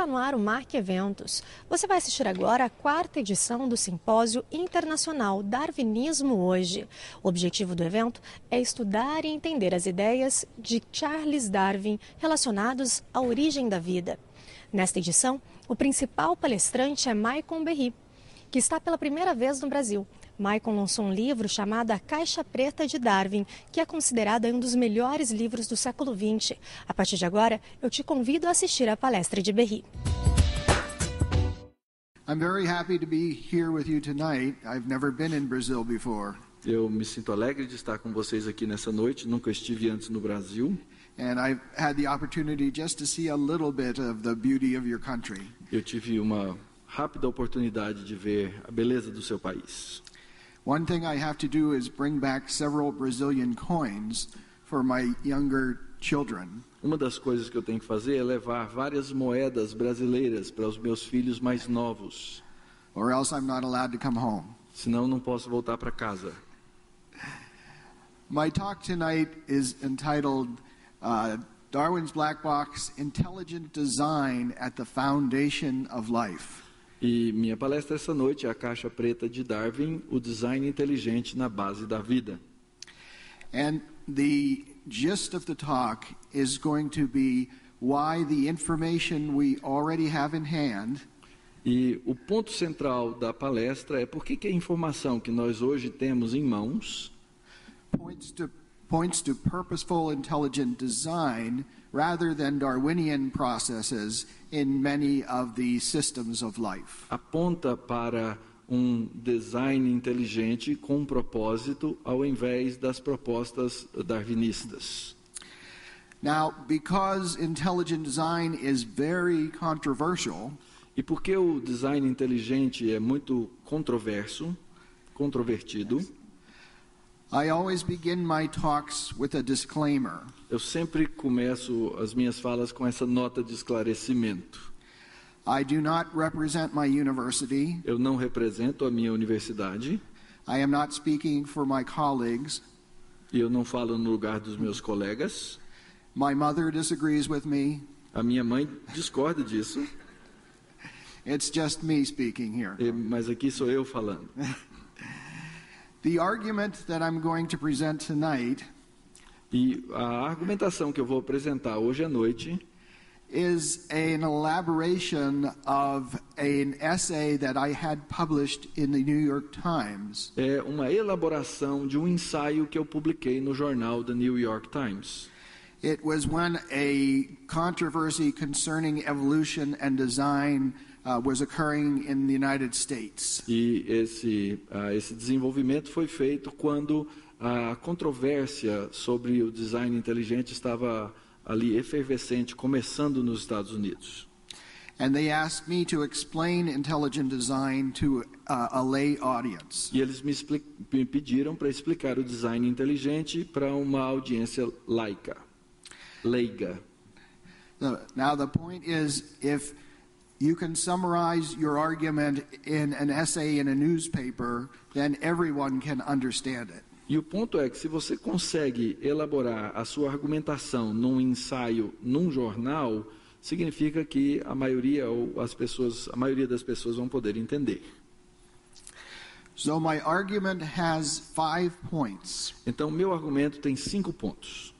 Está no ar o Eventos. Você vai assistir agora a 4ª edição do Simpósio Internacional Darwinismo Hoje. O objetivo do evento é estudar e entender as ideias de Charles Darwin relacionadas à origem da vida. Nesta edição, o principal palestrante é Behe, que está pela primeira vez no Brasil. Maicon lançou um livro chamado A Caixa Preta de Darwin, que é considerado um dos melhores livros do século XX. A partir de agora, eu te convido a assistir à palestra de Behe. I'm very happy to be here with you tonight. I've never been in Brazil before. Eu me sinto alegre de estar com vocês aqui nessa noite. Nunca estive antes no Brasil. And I've had the opportunity just to see a little bit of the beauty of your country. Eu tive uma rápida oportunidade de ver a beleza do seu país. One thing I have to do is bring back several Brazilian coins for my younger children. Uma das coisas que eu tenho que fazer é levar várias moedas brasileiras para os meus filhos mais novos. Or else I'm not allowed to come home. Senão não posso voltar para casa. My talk tonight is entitled Darwin's Black Box: Intelligent Design at the Foundation of Life. E minha palestra essa noite é a Caixa Preta de Darwin, o design inteligente na base da vida. And the gist of the talk is going to be why the information we already have in hand E o ponto central da palestra é por que a informação que nós hoje temos em mãos points to purposeful intelligent design rather than Darwinian processes in many of the systems of life. Aponta para um design inteligente com um propósito ao invés das propostas darwinistas. Now, because intelligent design is very controversial, e porque o design inteligente é muito controvertido, I always begin my talks with a disclaimer. Eu sempre começo as minhas falas com essa nota de esclarecimento. I do not represent my university. Eu não represento a minha universidade. I am not speaking for my colleagues. E eu não falo no lugar dos meus colegas. My mother disagrees with me. A minha mãe discorda disso. It's just me speaking here. Mas aqui sou eu falando. The argument that I'm going to present tonight E a argumentação que eu vou apresentar hoje à noite is an elaboration of an essay that I had published in the New York Times. É uma elaboração de um ensaio que eu publiquei no jornal The New York Times. It was when a controversy concerning evolution and design was occurring in the United States. E esse desenvolvimento foi feito quando a controvérsia sobre o design inteligente estava ali efervescente, começando nos Estados Unidos. And they asked me to explain intelligent design to a lay audience. E eles me pediram para explicar o design inteligente para uma audiência leiga. Now the point is, if you can summarize your argument in an essay in a newspaper, then everyone can understand it. E o ponto é que se você consegue elaborar a sua argumentação num ensaio, num jornal, significa que a maioria das pessoas vão poder entender. So my argument has 5 points. Então meu argumento tem 5 pontos.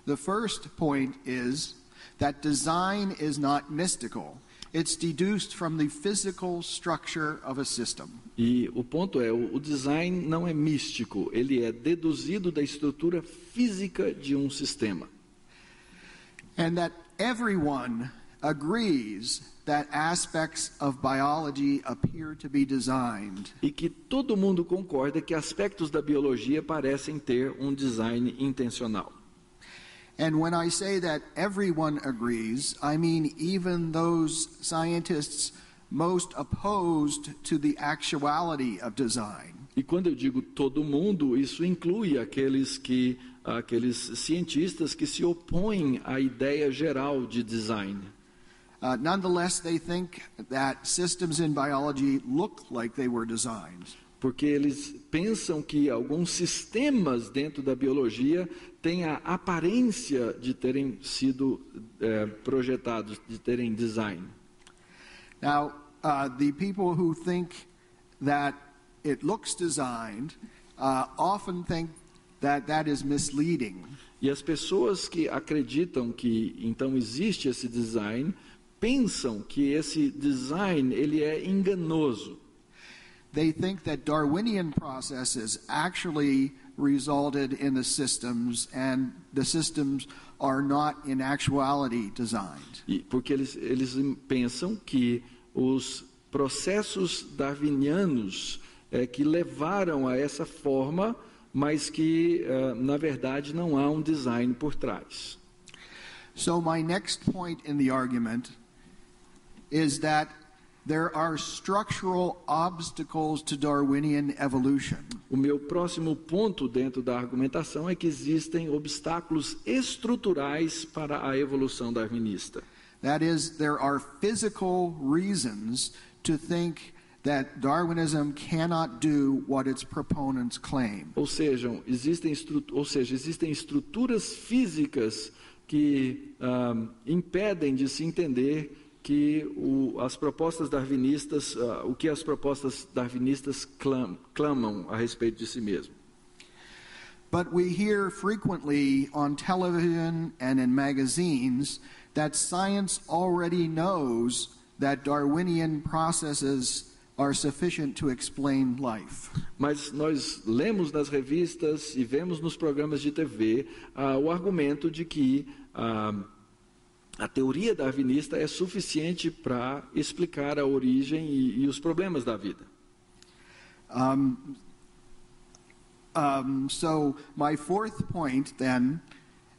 The first point is that design is not mystical. It's deduced from the physical structure of a system. E o ponto é, o design não é místico, ele é deduzido da estrutura física de um sistema. And that everyone agrees that aspects of biology appear to be designed. E que todo mundo concorda que aspectos da biologia parecem ter um design intencional. And when I say that everyone agrees, I mean even those scientists most opposed to the actuality of design. E quando eu digo todo mundo, isso inclui aqueles cientistas que se opõem à ideia geral de design. Nonetheless, they think that systems in biology look like they were designed. Porque eles pensam que alguns sistemas dentro da biologia têm a aparência de terem sido projetados, de terem design. Now, the people who think that it looks designed often think that that is misleading. E as pessoas que acreditam que então existe esse design, pensam que esse design ele é enganoso. They think that Darwinian processes actually resulted in the systems, and the systems are not in actuality designed. E porque eles pensam que os processos darwinianos que levaram a essa forma, mas que na verdade não há um design por trás. So my next point in the argument is that there are structural obstacles to Darwinian evolution. O meu próximo ponto dentro da argumentação é que existem obstáculos estruturais para a evolução darwinista. That is, there are physical reasons to think that Darwinism cannot do what its proponents claim. Ou seja, existem estruturas físicas que impedem de se entender que as propostas darwinistas, o que as propostas darwinistas clamam a respeito de si mesmo. But we hear frequently on television and in magazines that science already knows that Darwinian processes are sufficient to explain life. Mas nós lemos nas revistas e vemos nos programas de TV o argumento de que a teoria darwinista é suficiente para explicar a origem e os problemas da vida. So my fourth point then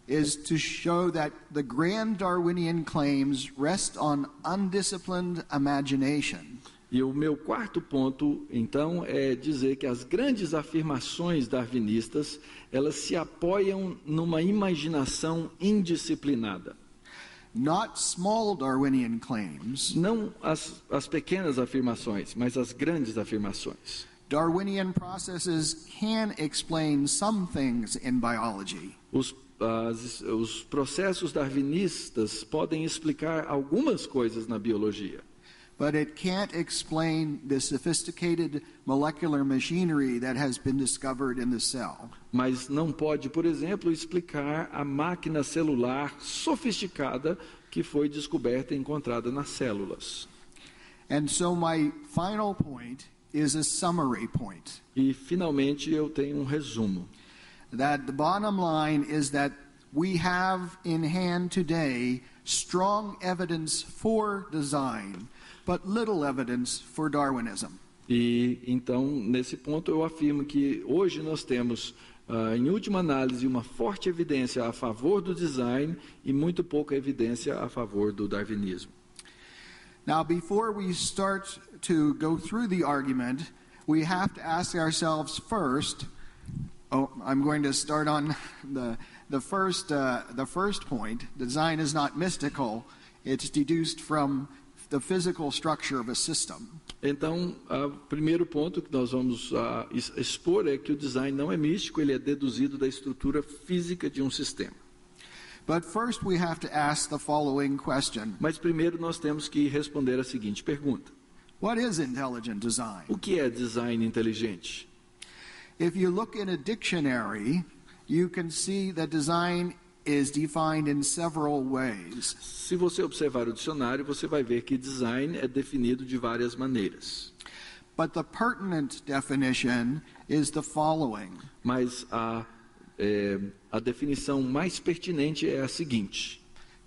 is to show that the grand Darwinian claims rest on undisciplined imagination. E o meu quarto ponto, então, é dizer que as grandes afirmações darwinistas, elas se apoiam numa imaginação indisciplinada. Not small Darwinian claims. Não as pequenas afirmações, mas as grandes afirmações. Darwinian processes can explain some things in biology. Os processos darwinistas podem explicar algumas coisas na biologia. But it can't explain the sophisticated molecular machinery that has been discovered in the cell. Mas não pode, por exemplo, explicar a máquina celular sofisticada que foi descoberta e encontrada nas células. And so my final point is a summary point. E finalmente eu tenho um resumo. That the bottom line is that we have in hand today strong evidence for design, but little evidence for Darwinism. E então, nesse ponto, eu afirmo que hoje nós temos, em última análise, uma forte evidência a favor do design e muito pouca evidência a favor do darwinismo. Now, before we start to go through the argument, we have to ask ourselves first. I'm going to start on the first point. Design is not mystical; it's deduced from the physical structure of a system. Então, o primeiro ponto que nós vamos expor é que o design não é místico, ele é deduzido da estrutura física de um sistema. But first we have to ask the following question. Mas primeiro nós temos que responder a seguinte pergunta: What is intelligent design? o que é design inteligente? If you look in a dictionary, you can see that design is defined in several ways. Se você observar o dicionário, você vai ver que design é definido de várias maneiras. But the pertinent definition is the following. Mas a definição mais pertinente é a seguinte: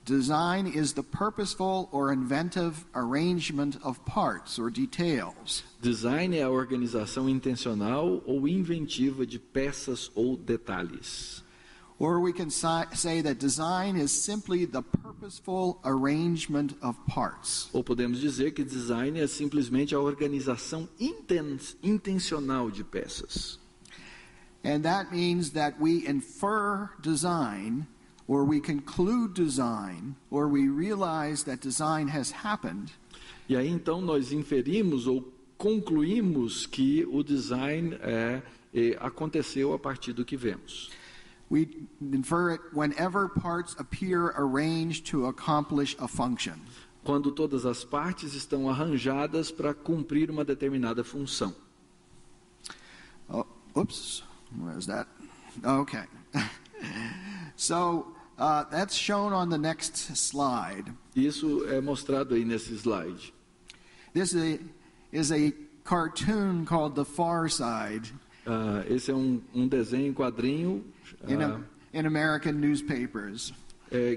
Design is the purposeful or inventive arrangement of parts or details. Design é a organização intencional ou inventiva de peças ou detalhes. Or we can say that design is simply the purposeful arrangement of parts. Ou podemos dizer que design é simplesmente a organização intencional de peças. And that means that we infer design, or we conclude design, or we realize that design has happened. E aí então nós inferimos ou concluímos que o design aconteceu a partir do que vemos. We infer it whenever parts appear arranged to accomplish a function. quando todas as partes estão arranjadas para cumprir uma determinada função. Oh, oops, where's that? Okay. So, that's shown on the next slide. Isso é mostrado aí nesse slide. This is a cartoon called The Far Side. Esse é um desenho em quadrinho In American newspapers.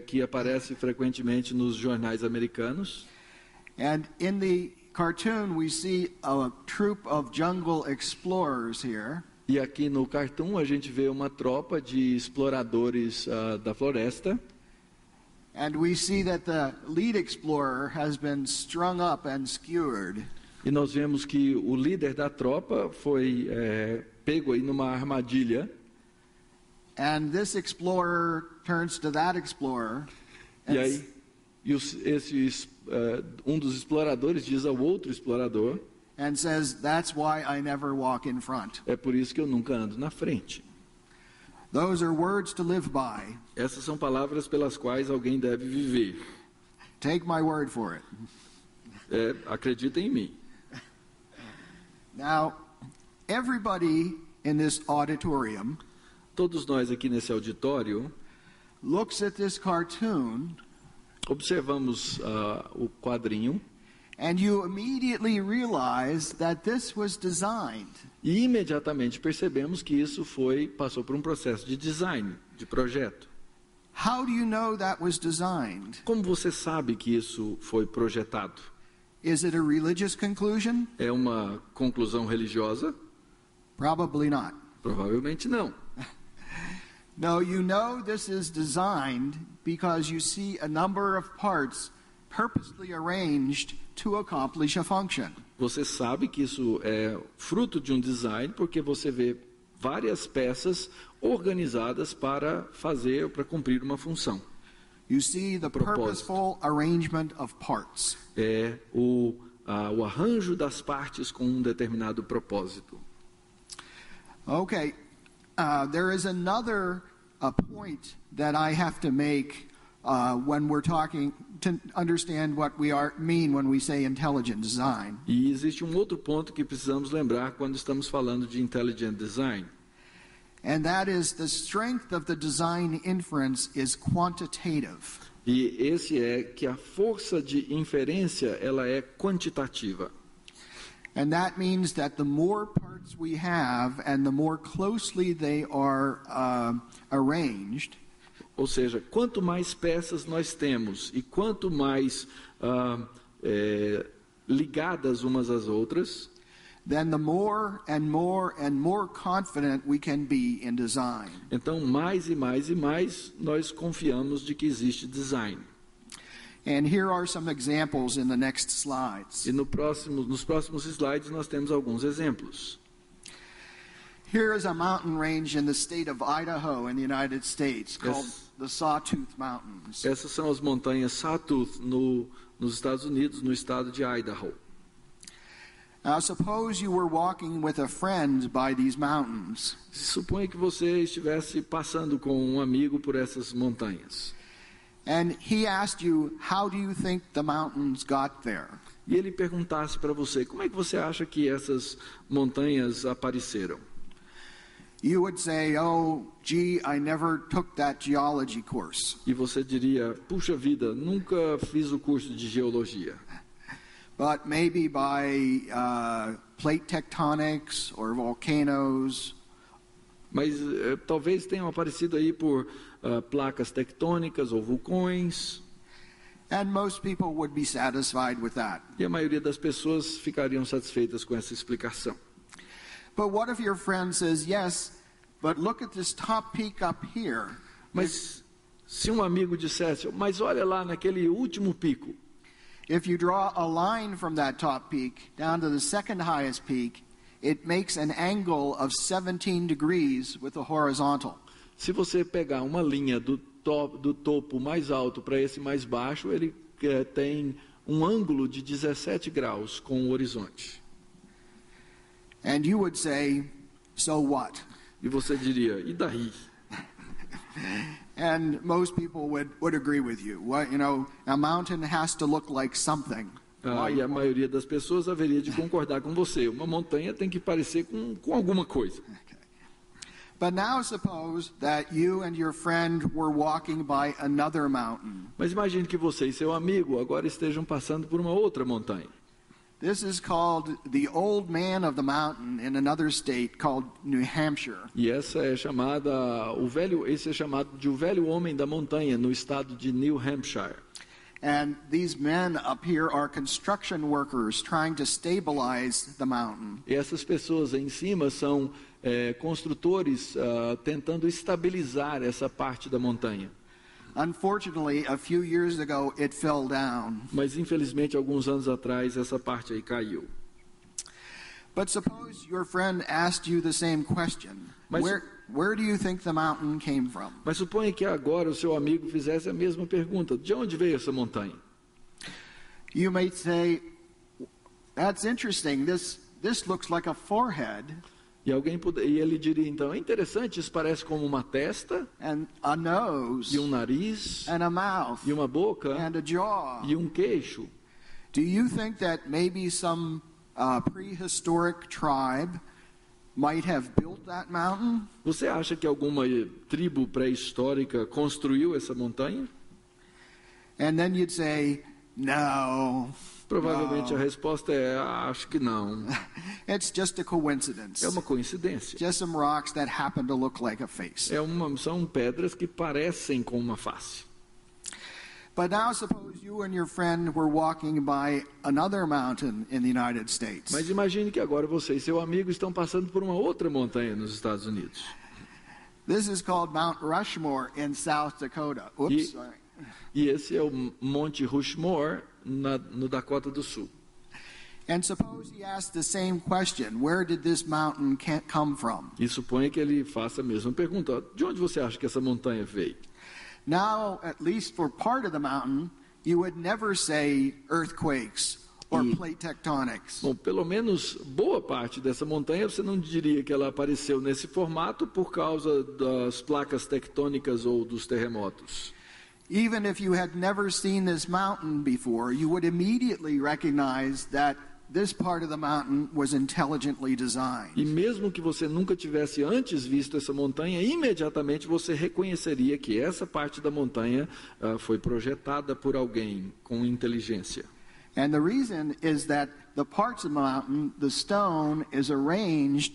Que aparece frequentemente nos jornais americanos. And in the cartoon we see a troop of jungle explorers here. E aqui no cartoon a gente vê uma tropa de exploradores da floresta. And we see that the lead explorer has been strung up and skewered. E nós vemos que o líder da tropa foi pego aí numa armadilha. And this explorer turns to that explorer. E aí, um dos exploradores diz ao outro explorador, and says, "That's why I never walk in front." é por isso que eu nunca ando na frente. Those are words to live by. Essas são palavras pelas quais alguém deve viver. Take my word for it. Acreditem em mim. Now, everybody in this auditorium Todos nós aqui nesse auditório looks at this cartoon observamos o quadrinho and you immediately realize that this was designed. e imediatamente percebemos que isso passou por um processo de design, de projeto. How do you know that was designed? Como você sabe que isso foi projetado? Is it a religious conclusion? É uma conclusão religiosa? Probably not. Provavelmente não. No, you know this is designed because you see a number of parts purposely arranged to accomplish a function. Você sabe que isso é fruto de um design porque você vê várias peças organizadas para cumprir uma função. You see the purposeful arrangement of parts. É o arranjo das partes com um determinado propósito. Okay, there is another point that I have to make when we're talking to understand what we mean when we say intelligent design. E existe um outro ponto que precisamos lembrar quando estamos falando de intelligent design. And that is the strength of the design inference is quantitative. E esse é que a força de inferência ela é quantitativa. And that means that the more parts we have and the more closely they are arranged, ou seja, quanto mais peças nós temos e quanto mais ligadas umas às outras, then the more and more and more confident we can be in design. Então, mais e mais e mais nós confiamos de que existe design. And here are some examples in the next slides. E nos próximos slides nós temos alguns exemplos. Here is a mountain range in the state of Idaho in the United States called the Sawtooth Mountains. Essas são as montanhas Sawtooth nos Estados Unidos, no estado de Idaho. Now suppose you were walking with a friend by these mountains. Suponha que você estivesse passando com um amigo por essas montanhas. And he asked you, how do you think the mountains got there? E ele perguntasse para você, como é que você acha que essas montanhas apareceram? You would say, oh, gee, I never took that geology course. E você diria, puxa vida, nunca fiz o curso de geologia. But maybe by plate tectonics or volcanoes. Mas talvez tenham aparecido aí por placas tectônicas ou vulcões. And most people would be satisfied with that. E a maioria das pessoas ficariam satisfeitas com essa explicação. But what if your friend says, yes, but look at this top peak up here. Mas se um amigo dissesse, mas olha lá naquele último pico. If you draw a line from that top peak down to the second highest peak, it makes an angle of 17 degrees with the horizontal. Se você pegar uma linha do topo mais alto para esse mais baixo, ele tem um ângulo de 17 graus com o horizonte. And you would say, so what? E você diria, e daí? And most people would agree with you. A mountain has to look like something. E a maioria das pessoas haveria de concordar com você. Uma montanha tem que parecer com alguma coisa. Okay. But now suppose that you and your friend were walking by another mountain. Mas imagine que você e seu amigo agora estejam passando por uma outra montanha. This is called the old man of the mountain in another state called New Hampshire. E esse é chamado de o velho homem da montanha no estado de New Hampshire. And these men up here are construction workers trying to stabilize the mountain. E essas pessoas em cima são construtores tentando estabilizar essa parte da montanha. Unfortunately, a few years ago, it fell down. Mas infelizmente alguns anos atrás essa parte aí caiu. But suppose your friend asked you the same question. Where do you think the mountain came from? Mas suponha que agora o seu amigo fizesse a mesma pergunta. De onde veio essa montanha? You might say, that's interesting. This looks like a forehead. E ele diria então, é interessante, isso parece como uma testa, and a nose, e um nariz, and a mouth, e uma boca, and a jaw. E um queixo. Do you think that maybe some prehistoric tribe might have built that mountain? Você acha que alguma tribo pré-histórica construiu essa montanha? And then you'd say, no. Provavelmente a resposta é, acho que não. It's just a coincidence. É uma coincidência. Just some rocks that happen to look like a face. São pedras que parecem com uma face. But now suppose you and your friend were walking by another mountain in the United States. Mas imagine que agora você e seu amigo estão passando por uma outra montanha nos Estados Unidos. This is called Mount Rushmore in South Dakota. Oops, sorry. E esse é o Monte Rushmore no Dakota do Sul. And suppose he asked the same question, where did this mountain come from? E suponha que ele faça a mesma pergunta. De onde você acha que essa montanha veio? Now, at least for part of the mountain, you would never say earthquakes or plate tectonics. Bom, pelo menos boa parte dessa montanha você não diria que ela apareceu nesse formato por causa das placas tectônicas ou dos terremotos. Even if you had never seen this mountain before, you would immediately recognize that this part of the mountain was intelligently designed. E mesmo que você nunca tivesse antes visto essa montanha, imediatamente você reconheceria que essa parte da montanha foi projetada por alguém com inteligência. And the reason is that the parts of the mountain, the stone is arranged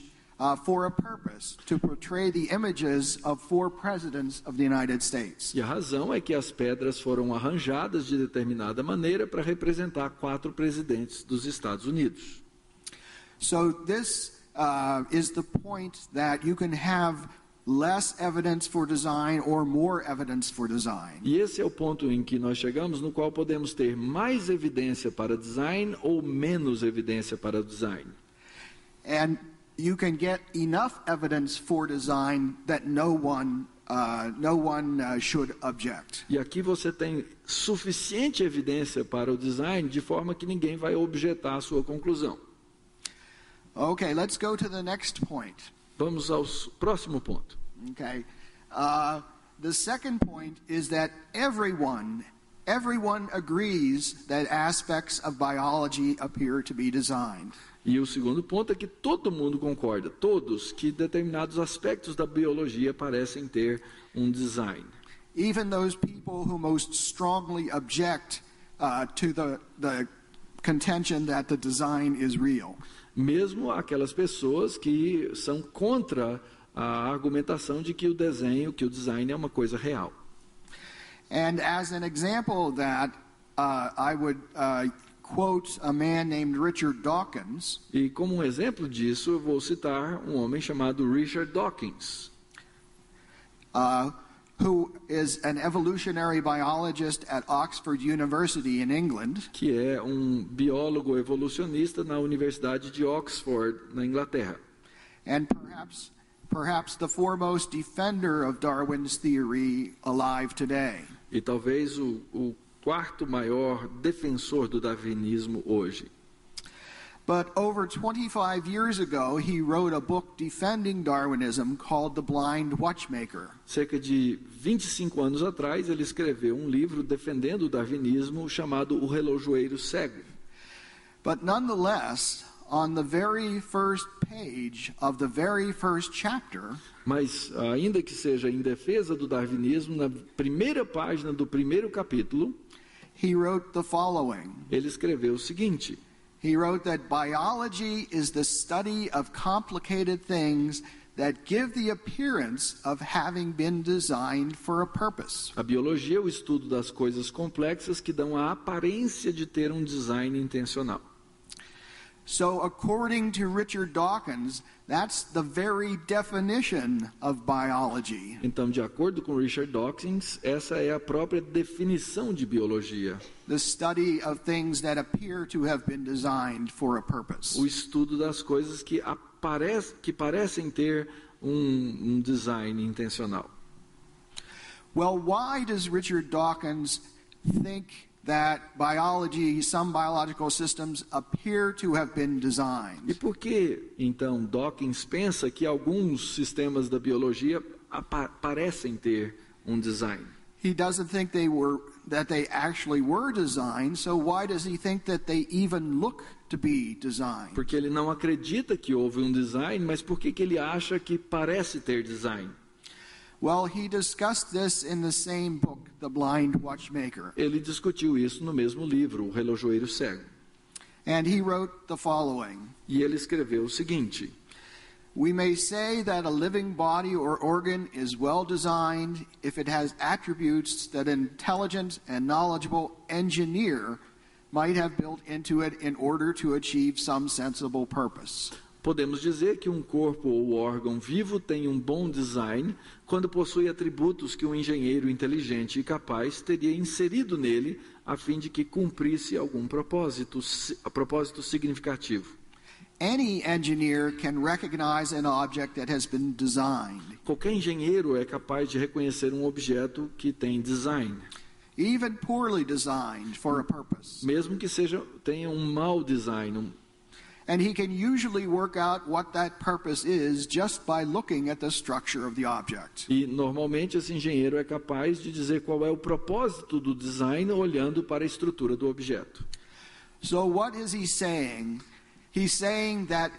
for a purpose, to portray the images of 4 presidents of the United States. E a razão é que as pedras foram arranjadas de determinada maneira para representar 4 presidentes dos Estados Unidos. So this is the point that you can have less evidence for design or more evidence for design. E esse é o ponto em que nós chegamos, no qual podemos ter mais evidência para design ou menos evidência para design. And you can get enough evidence for design that no one should object. E aqui você tem suficiente evidência para o design de forma que ninguém vai objetar a sua conclusão. Okay, let's go to the next point. Vamos ao próximo ponto. Okay, the second point is that everyone agrees that aspects of biology appear to be designed. E o segundo ponto é que todo mundo concorda, todos, que determinados aspectos da biologia parecem ter um design. Even those people who most strongly object to the contention that the design is real. Mesmo aquelas pessoas que são contra a argumentação de que o design é uma coisa real. And as an example of that, I would quote a man named Richard Dawkins. E como um exemplo disso, eu vou citar um homem chamado Richard Dawkins, who is an evolutionary biologist at Oxford University in England. que é um biólogo evolucionista na Universidade de Oxford, na Inglaterra. And perhaps the foremost defender of Darwin's theory alive today. E talvez o quarto maior defensor do darwinismo hoje. But over 25 years ago, he wrote a book defending Darwinism called The Blind Watchmaker. Cerca de 25 anos atrás, ele escreveu um livro defendendo o darwinismo chamado O Relojoeiro Cego. But nonetheless, on the very first page of the very first chapter, Mas, ainda que seja em defesa do darwinismo, na primeira página do primeiro capítulo, he wrote the following. ele escreveu o seguinte: He wrote that biology is the study of complicated things that give the appearance of having been designed for a purpose. a biologia é o estudo das coisas complexas que dão a aparência de ter um design intencional. So according to Richard Dawkins, that's the very definition of biology. Então, de acordo com Richard Dawkins, essa é a própria definição de biologia. The study of things that appear to have been designed for a purpose. O estudo das coisas que parecem ter um design intencional. Well, why does Richard Dawkins think that some biological systems appear to have been E designed? por que, então, Dawkins pensa que alguns sistemas da biologia parecem ter um design? He doesn't think that they actually were designed, so why does he think that they even look to be designed? Porque ele não acredita que houve um design, mas por que ele acha que parece ter design? Well, he discussed this in the same book, The Blind Watchmaker. Ele discutiu isso no mesmo livro, O Relojoeiro Cego. And he wrote the following. E ele escreveu o seguinte: We may say that a living body or organ is well designed if it has attributes that an intelligent and knowledgeable engineer might have built into it in order to achieve some sensible purpose. Podemos dizer que um corpo ou órgão vivo tem um bom design quando possui atributos que um engenheiro inteligente e capaz teria inserido nele a fim de que cumprisse algum propósito significativo. Any engineer can recognize an object that has been designed, Qualquer engenheiro é capaz de reconhecer um objeto que tem design, even poorly designed for a purpose. mesmo que tenha um mau design. And he can usually work out what that purpose is just by looking at the structure of the object. E normalmente esse engenheiro é capaz de dizer qual é o propósito do design olhando para a estrutura do objeto. So what is he saying? He's saying that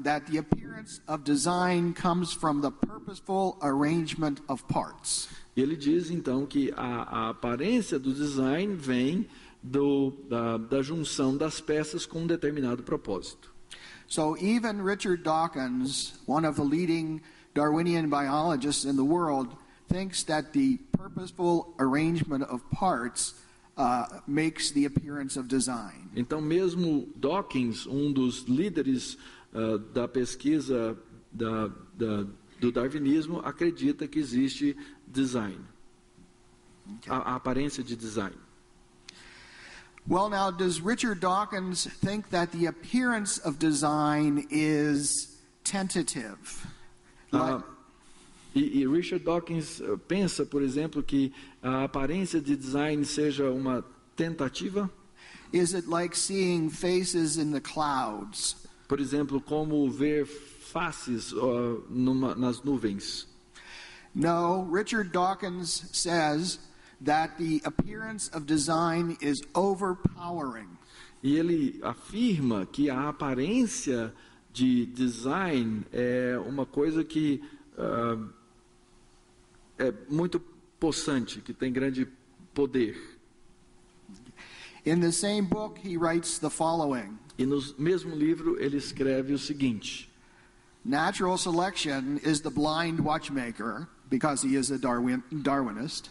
that the appearance of design comes from the purposeful arrangement of parts. E ele diz então que a aparência do design vem da junção das peças com um determinado propósito. So even Richard Dawkins, one of the leading Darwinian biologists in the world, thinks that the purposeful arrangement of parts makes the appearance of design. Então mesmo Dawkins, um dos líderes da pesquisa do darwinismo, acredita que existe design, a aparência de design. Well, now, does Richard Dawkins think that the appearance of design is tentative? E Richard Dawkins pensa, por exemplo, que a aparência de design seja uma tentativa? Is it like seeing faces in the clouds? Por exemplo, como ver faces nas nuvens? No, Richard Dawkins says that the appearance of design is overpowering. E ele afirma que a aparência de design é uma coisa que é muito possante, que tem grande poder. In the same book, he writes the following. E no mesmo livro ele escreve o seguinte: Natural selection is the blind watchmaker, because he is a Darwinist.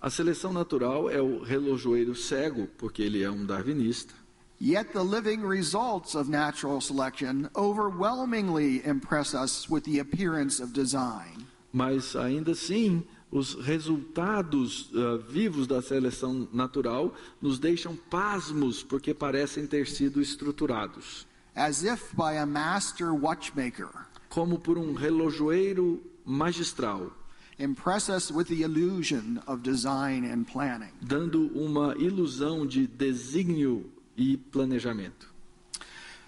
A seleção natural é o relojoeiro cego, porque ele é um darwinista. Yet the living results of natural selection overwhelmingly impress us with the appearance of design. Mas ainda assim, os resultados vivos da seleção natural nos deixam pasmos, porque parecem ter sido estruturados. As if by a master watchmaker. Como por um relojoeiro magistral. Impress us with the illusion of design and planning. Dando uma ilusão de desígnio e planejamento.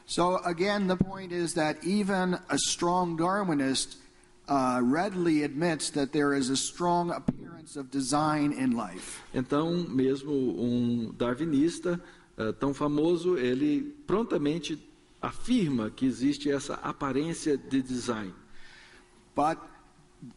So again, the point is that even a strong Darwinist readily admits that there is a strong appearance of design in life. Então, mesmo um darwinista tão famoso, ele prontamente afirma que existe essa aparência de design. But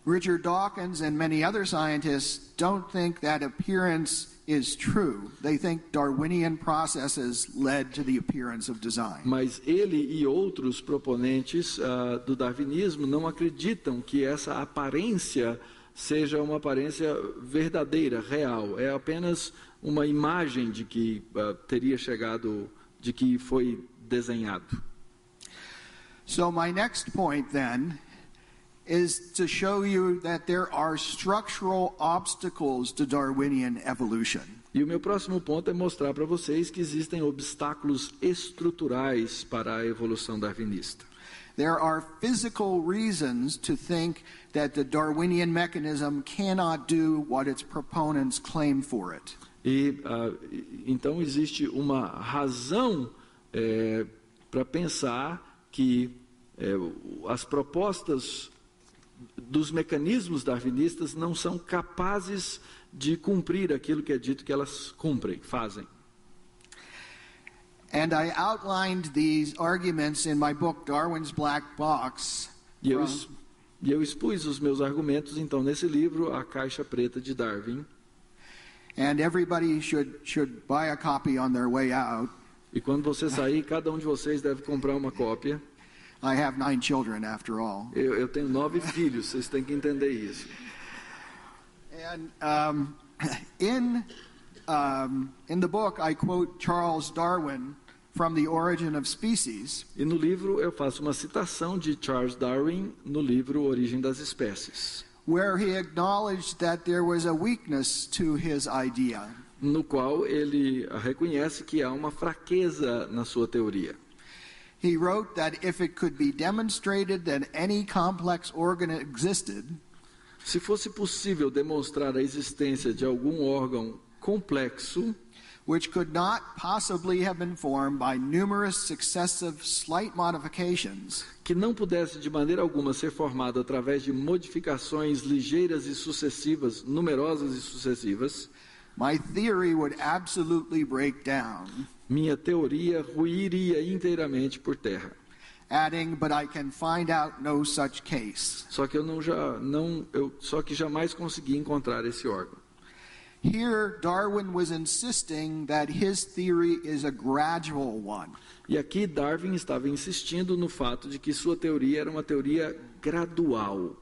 Richard Dawkins and many other scientists don't think that appearance is true. They think Darwinian processes led to the appearance of design. Mas ele e outros proponentes do darwinismo não acreditam que essa aparência seja uma aparência verdadeira, real. É apenas uma imagem de que teria chegado, de que foi desenhado. So my next point then is to show you that there are structural obstacles to Darwinian evolution. E o meu próximo ponto é mostrar para vocês que existem obstáculos estruturais para a evolução darwinista. There are physical reasons to think that the Darwinian mechanism cannot do what its proponents claim for it. E então existe uma razão para pensar que as propostas dos mecanismos darwinistas não são capazes de cumprir aquilo que é dito que elas cumprem, fazem. And I outlined these arguments in my book Darwin's Black Box. E eu expus os meus argumentos então nesse livro, A Caixa Preta de Darwin. And everybody should buy a copy on their way out. E quando você sair, cada um de vocês deve comprar uma cópia. I have 9 children, after all. Eu tenho 9 filhos, vocês têm que entender isso. And in the book, I quote Charles Darwin from The Origin of Species. E no livro eu faço uma citação de Charles Darwin no livro Origem das Espécies, where he acknowledged that there was a weakness to his idea. No qual ele reconhece que há uma fraqueza na sua teoria. He wrote that if it could be demonstrated that any complex organ existed, se fosse possível demonstrar a existência de algum órgão complexo, which could not possibly have been formed by numerous successive slight modifications, que não pudesse de maneira alguma ser formado através de modificações ligeiras e sucessivas, numerosas e sucessivas, my theory would absolutely break down. Minha teoria ruiria inteiramente por terra. Adding, but I can find out no such case. Só que eu jamais consegui encontrar esse órgão. Here, Darwin was insisting that his theory is a gradual one. E aqui Darwin estava insistindo no fato de que sua teoria era uma teoria gradual.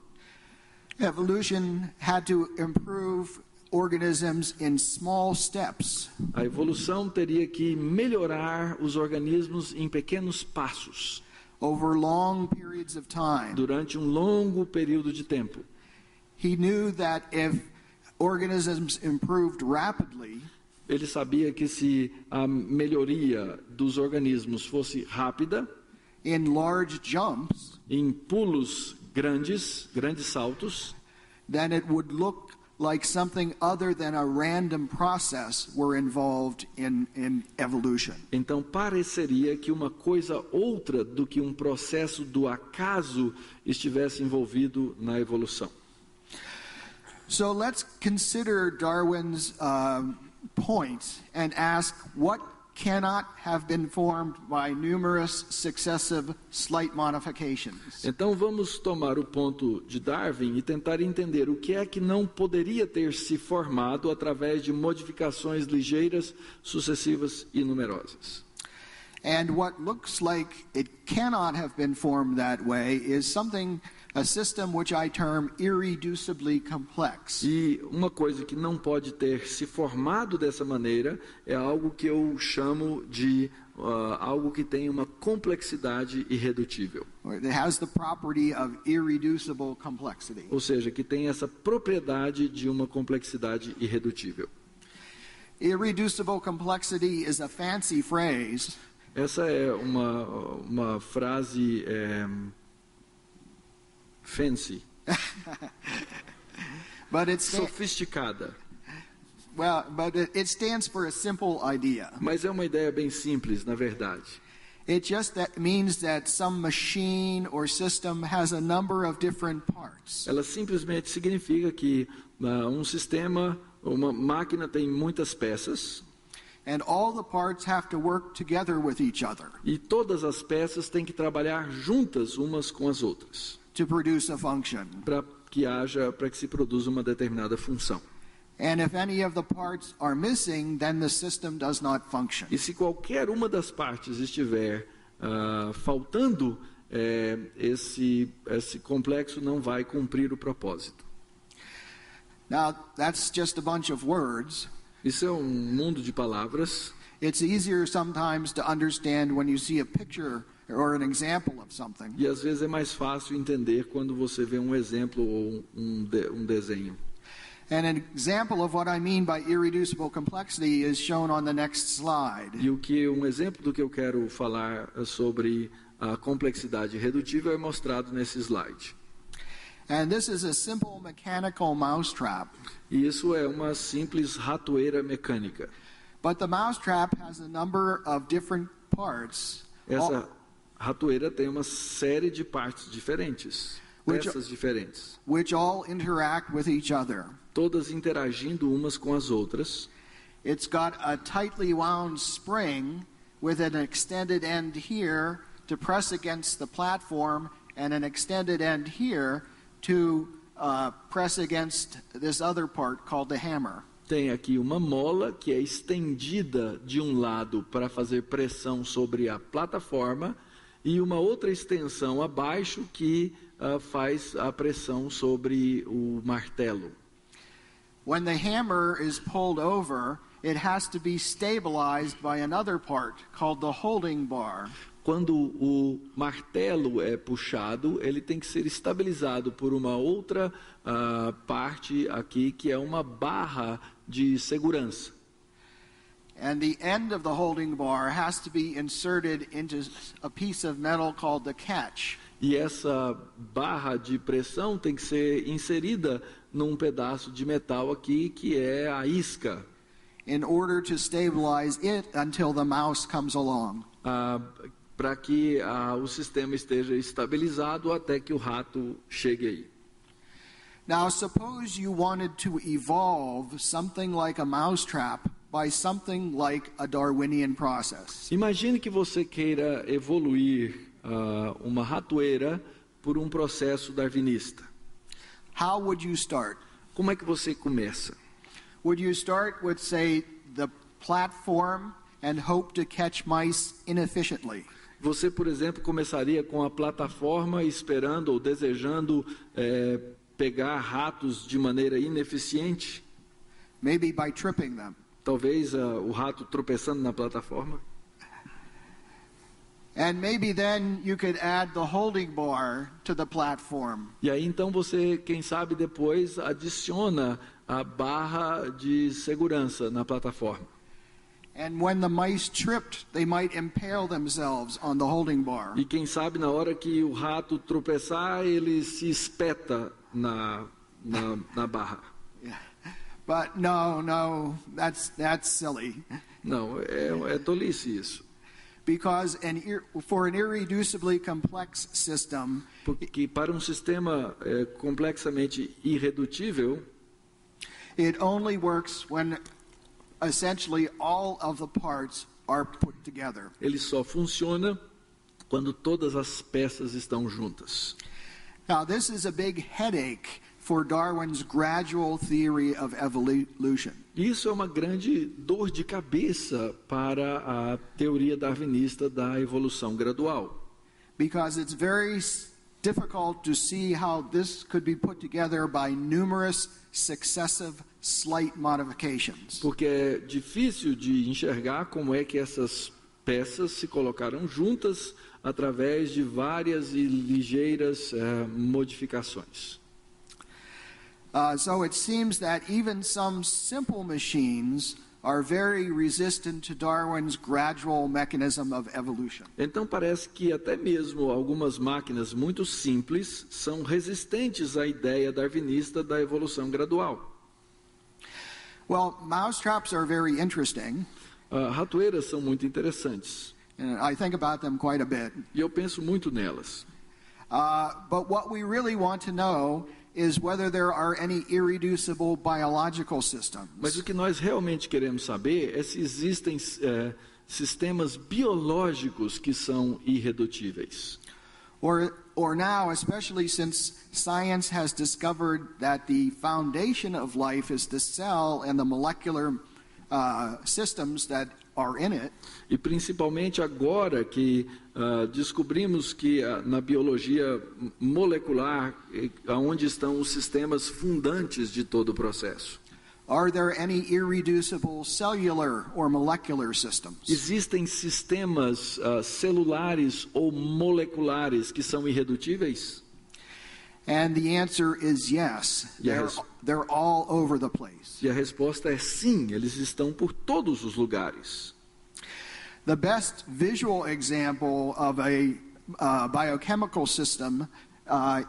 Evolution had to improve organisms in small steps. A evolução teria que melhorar os organismos em pequenos passos. Over long periods of time. Durante um longo período de tempo. He knew that if organisms improved rapidly, ele sabia que se a melhoria dos organismos fosse rápida, in large jumps, em pulos grandes saltos, then it would look like something other than a random process were involved in evolution. Então pareceria que uma coisa outra do que um processo do acaso estivesse envolvido na evolução. So let's consider Darwin's point and ask what cannot have been formed by numerous successive slight modifications. Então vamos tomar o ponto de Darwin e tentar entender o que é que não poderia ter se formado através de modificações ligeiras, sucessivas e numerosas. And what looks like it cannot have been formed that way is a system which I term irreducibly complex. E uma coisa que não pode ter se formado dessa maneira é algo que eu chamo de algo que tem uma complexidade irredutível. It has the property of irreducible complexity. Ou seja, que tem essa propriedade de uma complexidade irredutível. Irreducible complexity is a fancy phrase. Essa é uma frase fancy, but it's sofisticada. Well, but it stands for a simple idea. Mas é uma ideia bem simples, na verdade. It just means that some machine or system has a number of different parts. Ela simplesmente significa que um sistema, uma máquina tem muitas peças. And all the parts have to work together with each other. E todas as peças têm que trabalhar juntas umas com as outras. To produce a function. Para que se produza uma determinada função. And if any of the parts are missing, then the system does not function. E se qualquer uma das partes estiver faltando, esse complexo não vai cumprir o propósito. Now, that's just a bunch of words. Isso é um mundo de palavras. It's easier sometimes to understand when you see a picture or an example of something. E às vezes é mais fácil entender quando você vê um exemplo ou um desenho. And an example of what I mean by irreducible complexity is shown on the next slide. E um exemplo do que eu quero falar sobre a complexidade redutível é mostrado nesse slide. And this is a simple mechanical mousetrap. E isso é uma simples ratoeira mecânica. But the mousetrap has a number of different parts. Essa ratoeira tem uma série de partes diferentes, peças diferentes. Which all interact with each other. Todas interagindo umas com as outras. It's got a tightly wound spring with an extended end here to press against the platform and an extended end here to press against this other part called the hammer. Tem aqui uma mola que é estendida de um lado para fazer pressão sobre a plataforma e uma outra extensão abaixo que faz a pressão sobre o martelo. When the hammer is pulled over, it has to be stabilized by another part called the holding bar. Quando o martelo é puxado, ele tem que ser estabilizado por uma outra parte aqui, que é uma barra de segurança. And the end of the holding bar has to be inserted into a piece of metal called the catch. E essa barra de pressão tem que ser inserida num pedaço de metal aqui, que é a isca. In order to stabilize it until the mouse comes along. Para que o sistema esteja estabilizado até que o rato chegue aí. Now, suppose you wanted to evolve something like a mousetrap by something like a Darwinian process. Imagine que você queira evoluir uma ratoeira por um processo darwinista. How would you start? Como é que você começa? Would you start with, say, the platform and hope to catch mice inefficiently? Você, por exemplo, começaria com a plataforma esperando ou desejando pegar ratos de maneira ineficiente? Maybe by tripping them. Talvez o rato tropeçando na plataforma. And maybe then you could add the holding bar to the platform. E aí então você, quem sabe depois, adiciona a barra de segurança na plataforma. And when the mice tripped, they might impale themselves on the holding bar. E quem sabe na hora que o rato tropeçar, ele se espeta na barra. Yeah. But no, that's silly. Não, é tolice isso. Because for an irreducibly complex system, porque para um sistema complexamente irredutível, it only works when essentially all of the parts are put together. Ele só funciona quando todas as peças estão juntas. Now, this is a big headache for Darwin's gradual theory of evolution. Isso é uma grande dor de cabeça para a teoria darwinista da evolução gradual. Because it's very difficult to see how this could be put together by numerous successive slight modifications. Porque é difícil de enxergar como é que essas peças se colocaram juntas através de várias e ligeiras modificações. So it seems that even some simple machines are very resistant to Darwin's gradual mechanism of evolution. Então parece que até mesmo algumas máquinas muito simples são resistentes à ideia darwinista da evolução gradual. Well, mousetraps are very interesting. Ratoeiras são muito interessantes. and I think about them quite a bit. E eu penso muito nelas. But what we really want to know is whether there are any irreducible biological systems. Mas o que nós realmente queremos saber é se existem sistemas biológicos que são irredutíveis. Or now, especially since science has discovered that the foundation of life is the cell and the molecular systems that are in it. E principalmente agora que descobrimos que na biologia molecular, onde estão os sistemas fundantes de todo o processo. Are there any irreducible cellular or molecular systems? Existem sistemas celulares ou moleculares que são irredutíveis? And the answer is yes. They're all over the place. E a resposta é sim, eles estão por todos os lugares. The best visual example of a biochemical system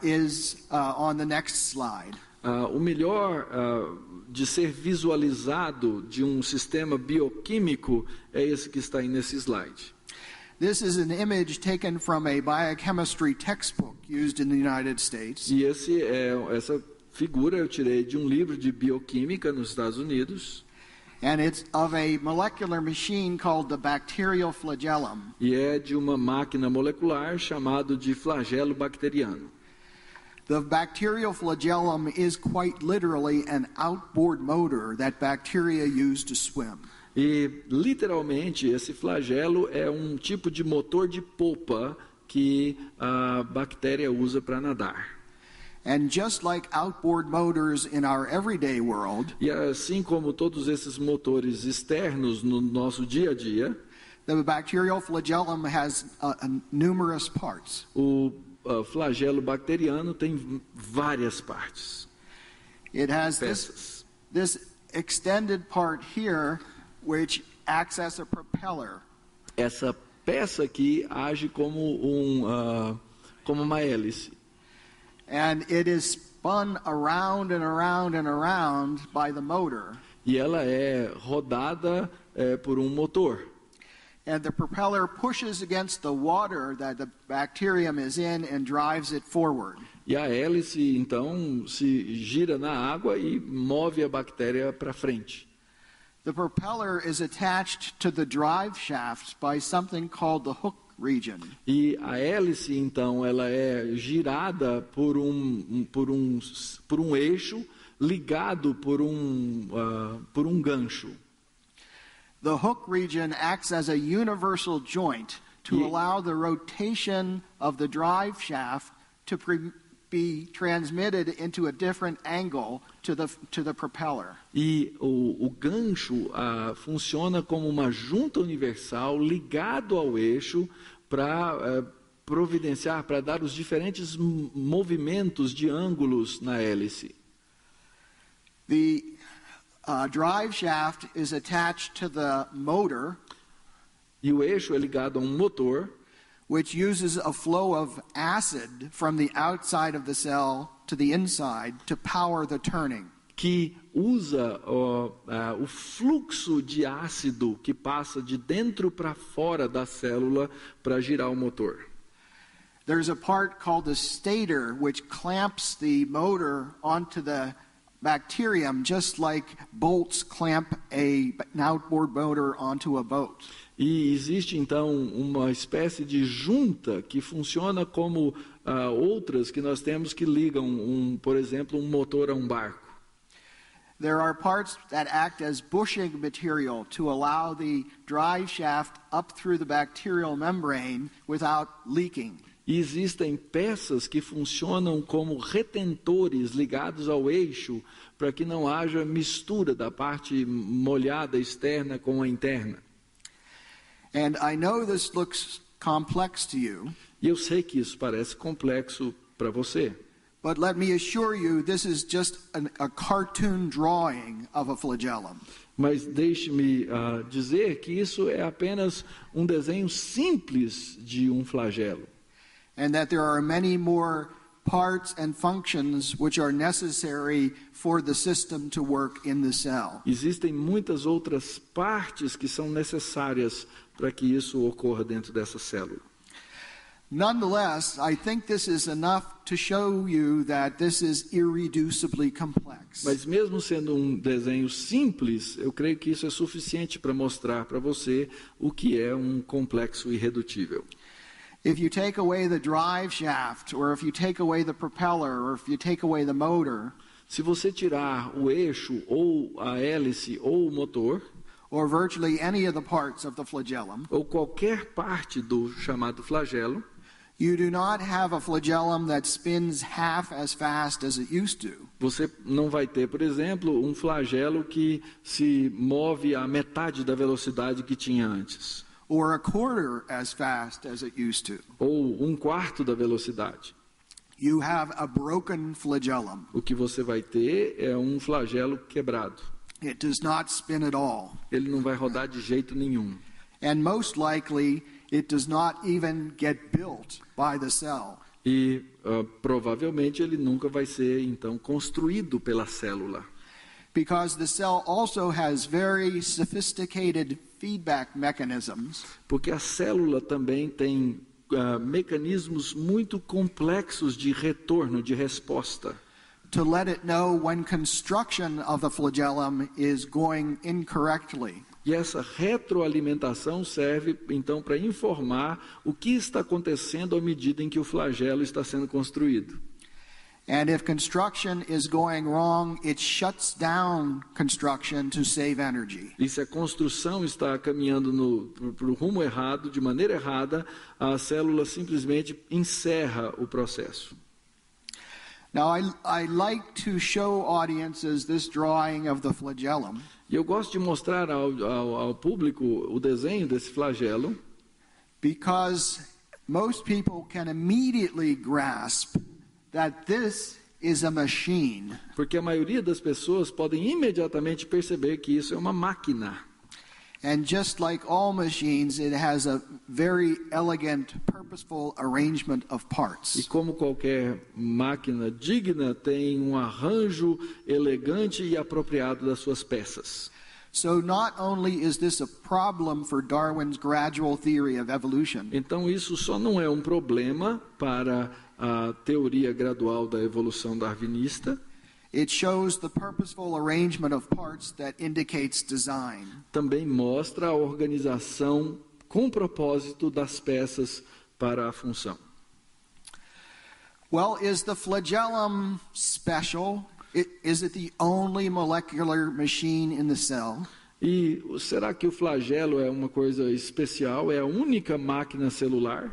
is on the next slide. O melhor de ser visualizado de um sistema bioquímico é esse que está aí nesse slide. This is an image taken from a biochemistry textbook used in the United States. E essa figura eu tirei de um livro de bioquímica nos Estados Unidos. And it's of a molecular machine called the bacterial flagellum. E é de uma máquina molecular chamada de flagelo bacteriano. The bacterial flagellum is quite literally an outboard motor that bacteria use to swim. E literalmente esse flagelo é um tipo de motor de polpa que a bactéria usa para nadar. And just like outboard motors in our everyday world, e assim como todos esses motores externos no nosso dia a dia, the bacterial flagellum has numerous parts. O flagelo bacteriano tem várias partes. It has this extended part here, which acts as a propeller. Essa peça aqui age como uma hélice. And it is spun around and around and around by the motor. E ela é rodada por um motor. And the propeller pushes against the water that the bacterium is in and drives it forward. E a hélice então se gira na água e move a bactéria para frente. The propeller is attached to the drive shaft by something called the hook region. E a hélice então ela é girada por um eixo ligado por um gancho. The hook region acts as a universal joint to allow the rotation of the drive shaft to be transmitted into a different angle to the propeller. E o gancho funciona como uma junta universal ligado ao eixo para providenciar, para dar os diferentes movimentos de ângulos na hélice. The drive shaft is attached to the motor. E o eixo é ligado a um motor, which uses a flow of acid from the outside of the cell to the inside to power the turning. Que usa o fluxo de ácido que passa de dentro para fora da célula para girar o motor. There's a part called the stator which clamps the motor onto the bacterium just like bolts clamp an outboard motor onto a boat. E existe então uma espécie de junta que funciona como outras que nós temos que ligam, por exemplo, um motor a um barco. There are parts that act as bushing material to allow the drive shaft up through the bacterial membrane without leaking. E existem peças que funcionam como retentores ligados ao eixo para que não haja mistura da parte molhada externa com a interna. And I know this looks complex to you. E eu sei que isso parece complexo para você. But let me assure you, this is just a cartoon drawing of a flagellum. Mas deixe-me dizer que isso é apenas um desenho simples de um flagelo. And that there are many more parts and functions which are necessary for the system to work in the cell. Existem muitas outras partes que são necessárias para que isso ocorra dentro dessa célula. Nonetheless, I think this is enough to show you that this is irreducibly complex. Mas mesmo sendo um desenho simples, eu creio que isso é suficiente para mostrar para você o que é um complexo irredutível. If you take away the drive shaft, or if you take away the propeller, or if you take away the motor, se você tirar o eixo, ou a hélice, ou o motor, or virtually any of the parts of the flagellum, ou qualquer parte do chamado flagelo, you do not have a flagellum that spins half as fast as it used to. Você não vai ter, por exemplo, um flagelo que se move à metade da velocidade que tinha antes. Or a quarter as fast as it used to. Ou um quarto da velocidade. You have a broken flagellum. O que você vai ter é um flagelo quebrado. It does not spin at all. Ele não vai rodar de jeito nenhum. And most likely, it does not even get built by the cell. E provavelmente ele nunca vai ser, então, construído pela célula. Because the cell also has very sophisticated feedback mechanisms. Porque a célula também tem mecanismos muito complexos de retorno, de resposta. To let it know when construction of the flagellum is going incorrectly. E essa retroalimentação serve, então, para informar o que está acontecendo à medida em que o flagelo está sendo construído. And if construction is going wrong, it shuts down construction to save energy. E se a construção está caminhando para o rumo errado, de maneira errada, a célula simplesmente encerra o processo. Now, I like to show audiences this drawing of the flagellum. E eu gosto de mostrar ao público o desenho desse flagelo, because most people can immediately grasp that this is a machine. Porque a maioria das pessoas podem imediatamente perceber que isso é uma máquina. And just like all machines, it has a very elegant, purposeful arrangement of parts. E como qualquer máquina digna, tem um arranjo elegante e apropriado das suas peças. So not only is this a problem for Darwin's gradual theory of evolution, Então isso só não é um problema para a teoria gradual da evolução darwinista, it shows the purposeful arrangement of parts that indicates design. também mostra a organização com propósito das peças para a função. Well, is the flagellum special? Is it the only molecular machine in the cell? E será que o flagelo é uma coisa especial? É a única máquina celular?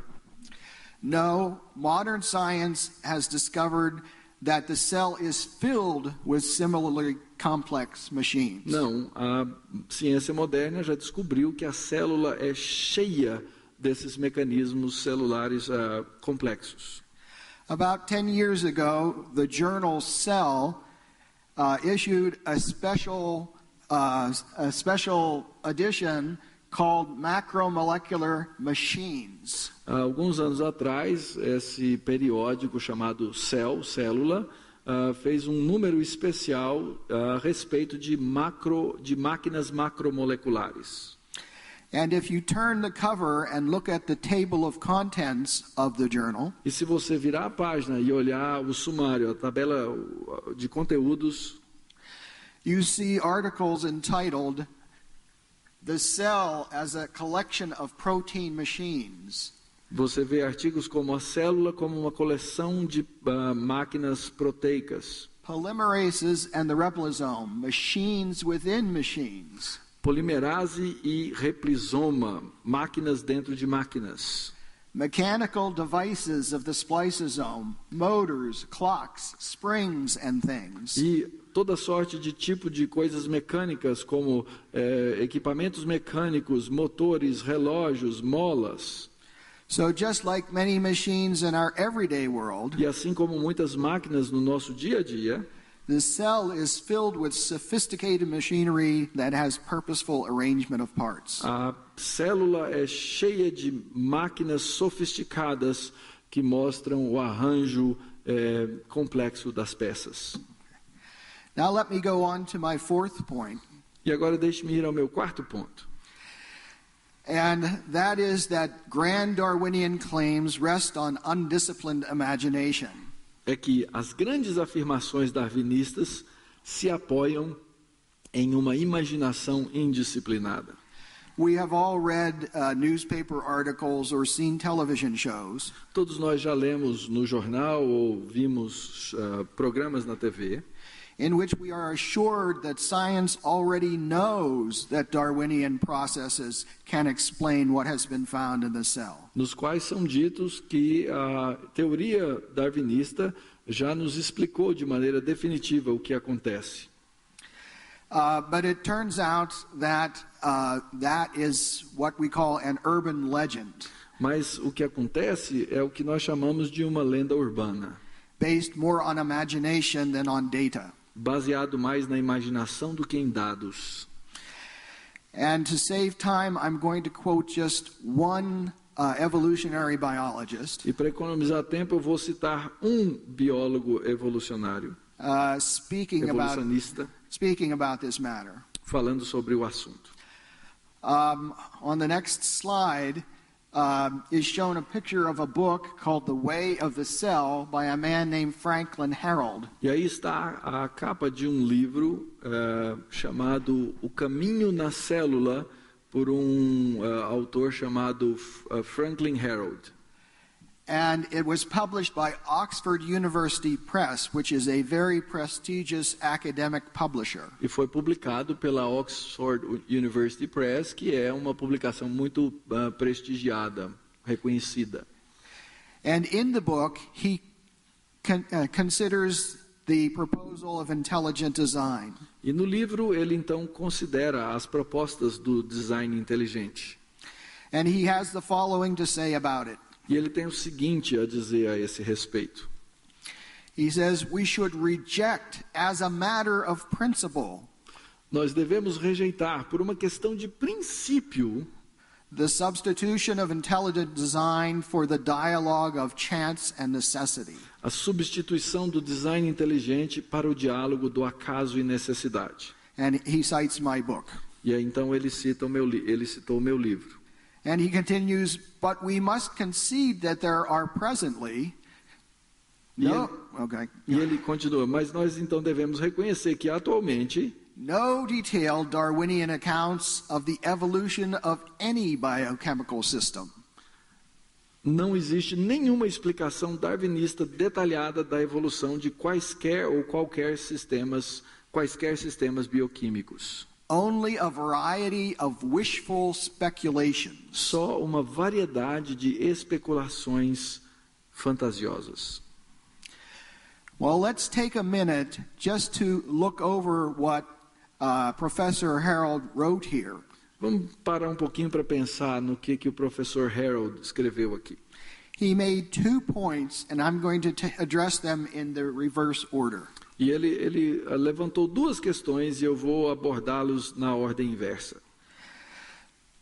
No, modern science has discovered that the cell is filled with similarly complex machines. Não, a ciência moderna já descobriu que a célula é cheia desses mecanismos celulares complexos. About 10 years ago, the journal Cell issued a special edition called Macromolecular Machines. Há alguns anos atrás, esse periódico chamado Célula, fez um número especial a respeito de máquinas macromoleculares. And if you turn the cover and look at the table of contents of the journal, E se você virar a página e olhar o sumário, a tabela de conteúdos, you see articles entitled "The Cell as a Collection of Protein Machines." você vê artigos como a célula como uma coleção de máquinas proteicas, Polymerases and the replosome, machines within machines. polimerase e replisoma, máquinas dentro de máquinas. Mechanical devices of the spliceosome, motors, clocks, springs, and things. E toda sorte de tipo de coisas mecânicas, como equipamentos mecânicos, motores, relógios, molas. So just like many machines in our everyday world, E assim como muitas máquinas no nosso dia a dia, the cell is filled with sophisticated machinery that has purposeful arrangement of parts. a célula é cheia de máquinas sofisticadas que mostram o arranjo complexo das peças. Now let me go on to my fourth point. E agora deixe-me ir ao meu quarto ponto. And that is that grand Darwinian claims rest on undisciplined imagination. É que as grandes afirmações darwinistas se apoiam em uma imaginação indisciplinada. We have all read newspaper articles or seen television shows Todos nós já lemos no jornal ou vimos programas na TV in which we are assured that science already knows that Darwinian processes can explain what has been found in the cell. nos quais são ditos que a teoria darwinista já nos explicou de maneira definitiva o que acontece. But it turns out that that is what we call an urban legend, Mas o que acontece é o que nós chamamos de uma lenda urbana, based more on imagination than on data. baseado mais na imaginação do que em dados. And to save time, I'm going to quote just one evolutionary biologist E para economizar tempo, eu vou citar um biólogo evolucionário, speaking about this matter. falando sobre o assunto. On the next slide is shown a picture of a book called The Way of the Cell by a man named Franklin Harold. E aí está a capa de um livro chamado O Caminho na Célula, por autor chamado Franklin Harold. And it was published by Oxford University Press, which is a very prestigious academic publisher. E foi publicado pela Oxford University Press, que é uma publicação muito prestigiada, reconhecida. And in the book, he considers the proposal of intelligent design. E no livro ele então considera as propostas do design inteligente. And he has the following to say about it. E ele tem o seguinte a dizer a esse respeito. He says, we should reject as a matter of principle Nós devemos rejeitar, por uma questão de princípio, the substitution of intelligent design for the dialogue of chance and necessity. a substituição do design inteligente para o diálogo do acaso e necessidade. And he cites my book. E aí, então ele citou o meu livro. And he continues, but we must concede that there are presently E ele continua, mas nós então devemos reconhecer que atualmente no detailed Darwinian accounts of the evolution of any biochemical system. não existe nenhuma explicação darwinista detalhada da evolução de quaisquer sistemas bioquímicos. Only a variety of wishful speculations. Só uma variedade de especulações fantasiosas. Well, let's take a minute just to look over what Professor Harold wrote here. Vamos parar um pouquinho para pensar no que o professor Harold escreveu aqui. He made 2 points, and I'm going to address them in the reverse order. E ele levantou 2 questões e eu vou abordá-los na ordem inversa.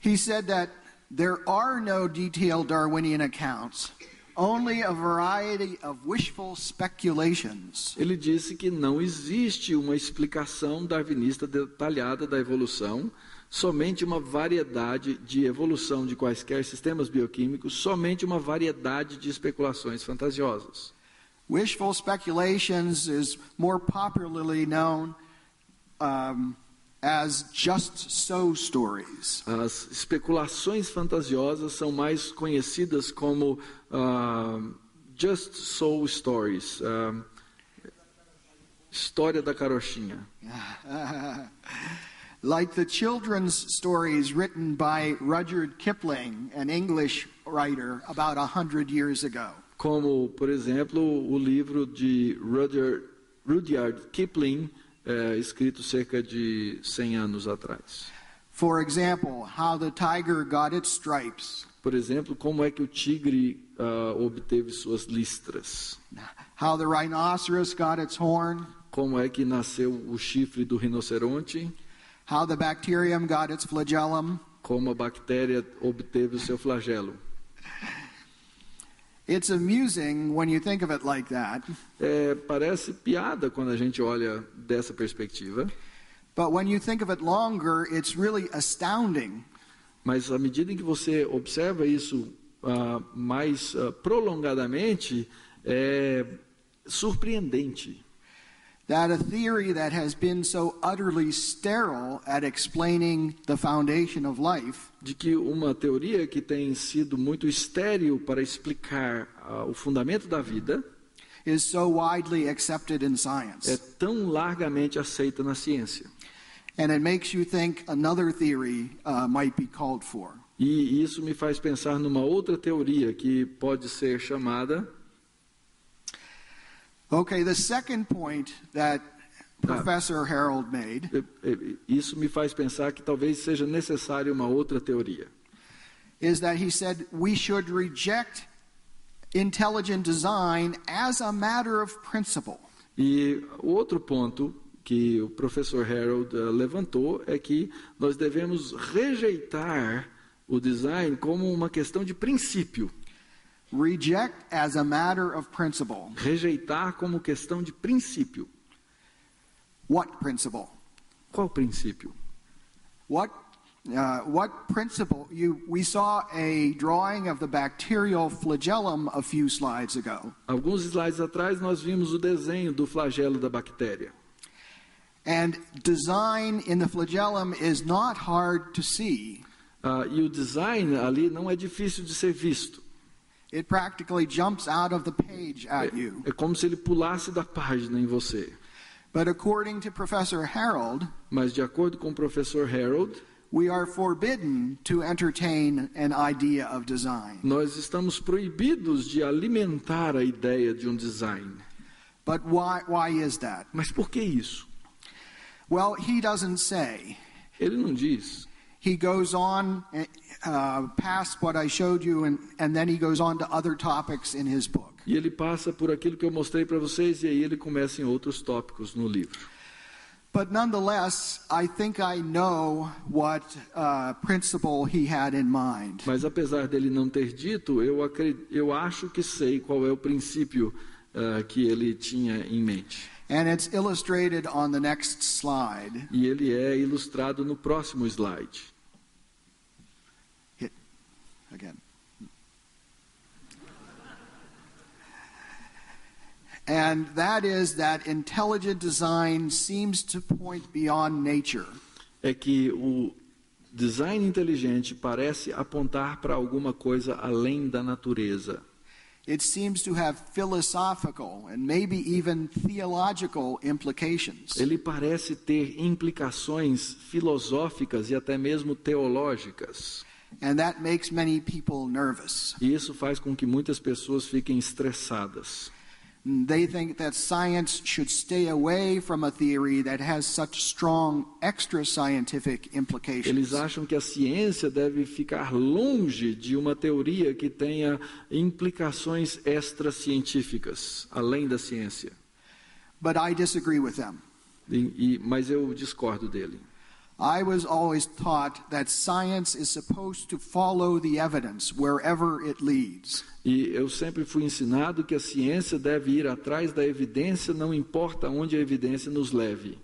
He said that there are no detailed Darwinian accounts, only a variety of wishful speculations. Ele disse que não existe uma explicação darwinista detalhada da evolução, somente uma variedade de evolução de quaisquer sistemas bioquímicos, somente uma variedade de especulações fantasiosas. Wishful speculations is more popularly known as just so stories. As especulações fantasiosas são mais conhecidas como just so stories, história da carochinha. Like the children's stories written by Rudyard Kipling, an English writer, about 100 years ago. Como, por exemplo, o livro de Rudyard Kipling, escrito cerca de 100 anos atrás. For example, how the tiger got its stripes. Por exemplo, como é que o tigre obteve suas listras? How the rhinoceros got its horn. Como é que nasceu o chifre do rinoceronte? How the bacterium got its flagellum. Como a bactéria obteve o seu flagelo? It's amusing when you think of it like that. Parece piada quando a gente olha dessa perspectiva. But when you think of it longer, it's really astounding. Mas à medida em que você observa isso mais prolongadamente, é surpreendente. That a theory that has been so utterly sterile at explaining the foundation of life De que uma teoria que tem sido muito estéril para explicar o fundamento da vida is so widely accepted in science. é tão largamente aceita na ciência. And it makes you think another theory might be called for. E isso me faz pensar numa outra teoria que pode ser chamada... Okay, the second point that Professor Harold made Isso me faz pensar que talvez seja necessária uma outra teoria. is that he said we should reject intelligent design as a matter of principle. E o outro ponto que o professor Harold levantou é que nós devemos rejeitar o design como uma questão de princípio. Reject as a matter of principle. Rejeitar como questão de princípio. What principle? Qual princípio? What principle? We saw a drawing of the bacterial flagellum a few slides ago. Alguns slides atrás nós vimos o desenho do flagelo da bactéria. And design in the flagellum is not hard to see. E o design ali não é difícil de ser visto. It practically jumps out of the page at you. É como se ele pulasse da página em você. But according to Professor Harold, Mas de acordo com o professor Harold, we are forbidden to entertain an idea of design. nós estamos proibidos de alimentar a ideia de um design. But why is that? Mas por que isso? Well, he doesn't say. Ele não diz. He goes on past what I showed you, and then he goes on to other topics in his book. E ele passa por aquilo que eu mostrei para vocês, e aí ele começa em outros tópicos no livro. But nonetheless, I think I know what principle he had in mind. Mas apesar dele não ter dito, eu acho que sei qual é o princípio que ele tinha em mente. And it's illustrated on the next slide. E ele é ilustrado no próximo slide. Hit again. And that is that intelligent design seems to point beyond nature. É que o design inteligente parece apontar para alguma coisa além da natureza. It seems to have philosophical and maybe even theological implications. Ele parece ter implicações filosóficas e até mesmo teológicas. And that makes many people nervous. E isso faz com que muitas pessoas fiquem estressadas. They think that science should stay away from a theory that has such strong extra-scientific implications. Eles acham que a ciência deve ficar longe de uma teoria que tenha implicações extracientíficas, além da ciência. But I disagree with them. Mas eu discordo dele. I was always taught that science is supposed to follow the evidence wherever it leads. E eu sempre fui ensinado que a ciência deve ir atrás da evidência, não importa onde a evidência nos leve.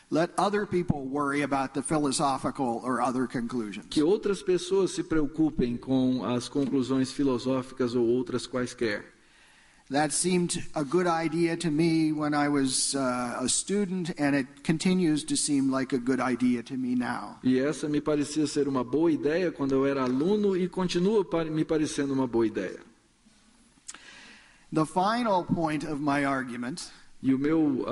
Let other people worry about the philosophical or other conclusions. Que outras pessoas se preocupem com as conclusões filosóficas ou outras quaisquer. That seemed a good idea to me when I was a student, and it continues to seem like a good idea to me now. E essa me parecia ser uma boa ideia quando eu era aluno e continua me parecendo uma boa ideia. The final point of my argument E o meu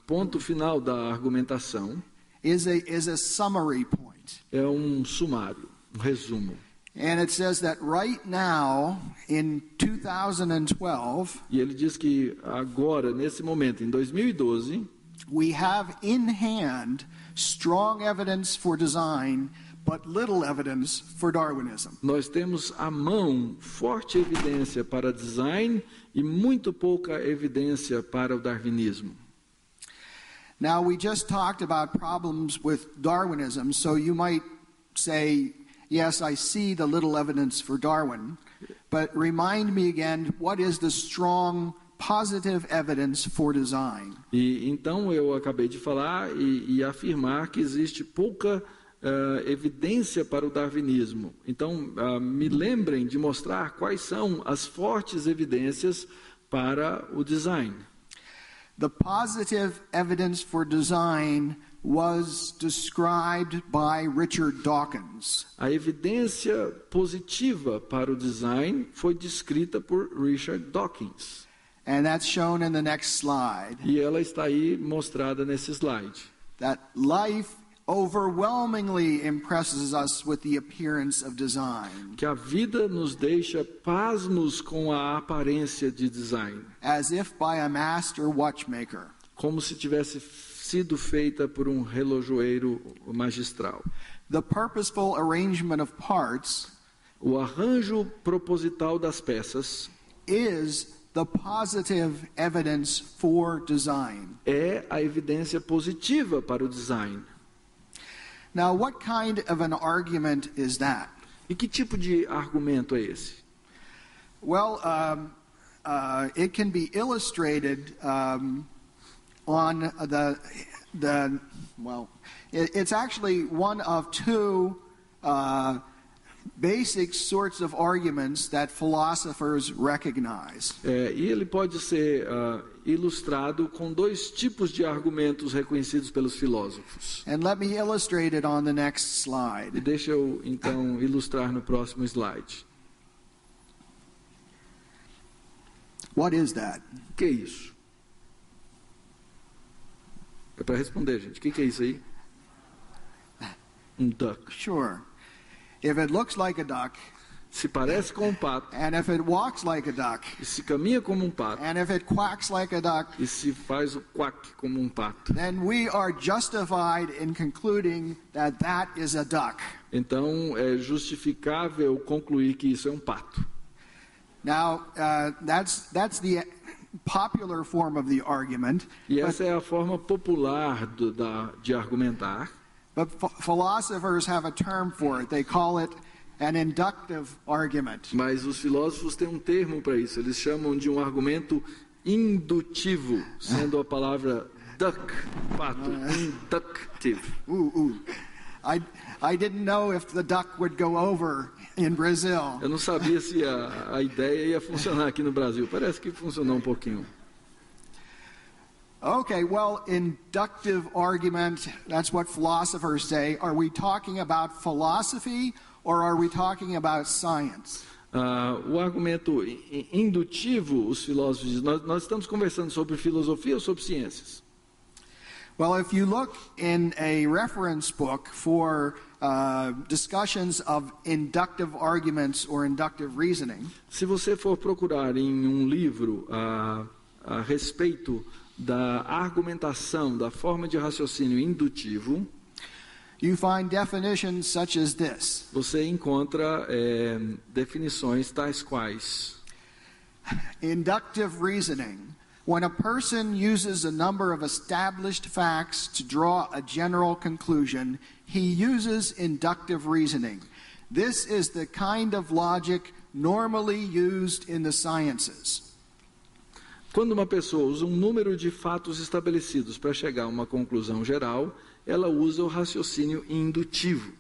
ponto final da argumentação is a summary point. é um sumário, um resumo. And it says that right now, in 2012, E ele diz que agora, nesse momento, em 2012, we have in hand strong evidence for design, but little evidence for Darwinism. nós temos à mão forte evidência para design e muito pouca evidência para o darwinismo. Now, we just talked about problems with Darwinism, so you might say, yes, I see the little evidence for Darwin, but remind me again, what is the strong positive evidence for design? E então eu acabei de falar e afirmar que existe pouca evidência para o darwinismo. Então, me lembrem de mostrar quais são as fortes evidências para o design. The positive evidence for design was described by Richard Dawkins. A evidência positiva para o design foi descrita por Richard Dawkins. And that's shown in the next slide. E ela está aí mostrada nesse slide. That life overwhelmingly impresses us with the appearance of design. Que a vida nos deixa pasmos com a aparência de design. As if by a master watchmaker. Como se tivesse sido feita por um relojoeiro magistral. The purposeful arrangement of parts, o arranjo proposital das peças, is the positive evidence for design. É a evidência positiva para o design. Now, what kind of an argument is that? E que tipo de argumento é esse? Well, it can be illustrated on it's actually one of two basic sorts of arguments that philosophers recognize. E ele pode ser ilustrado com dois tipos de argumentos reconhecidos pelos filósofos. And let me illustrate it on the next slide. E deixa eu então ilustrar no próximo slide. What is that? O que é isso? É para responder, gente. O que é isso aí? Um duck. Sure. If it looks like a duck, se parece com um pato, and if it walks like a duck, e se caminha como um pato, and if it quacks like a duck, e se faz o quack como um pato, then we are justified in concluding that that is a duck. Então é justificável concluir que isso é um pato. Now, that's the popular form of the argument. E essa é a forma popular de argumentar. But philosophers have a term for it. They call it an inductive argument. Mas os filósofos têm um termo para isso. Eles chamam de um argumento indutivo, sendo a palavra duck, pato, inductive. I didn't know if the duck would go over in Brazil. Eu não sabia se a ideia ia funcionar aqui no Brasil. Parece que funcionou um pouquinho. Okay, well, inductive argument, that's what philosophers say. Are we talking about philosophy or are we talking about science? O argumento indutivo, os filósofos dizem, nós estamos conversando sobre filosofia ou sobre ciências? Well, if you look in a reference book for discussions of inductive arguments or inductive reasoning, se você for procurar em um livro a respeito da argumentação, da forma de raciocínio indutivo, you find definitions such as this. Você encontra definições tais quais: inductive reasoning. When a person uses a number of established facts to draw a general conclusion, he uses inductive reasoning. This is the kind of logic normally used in the sciences. Quando uma pessoa usa um número de fatos estabelecidos para chegar a uma conclusão geral, ela usa o raciocínio indutivo.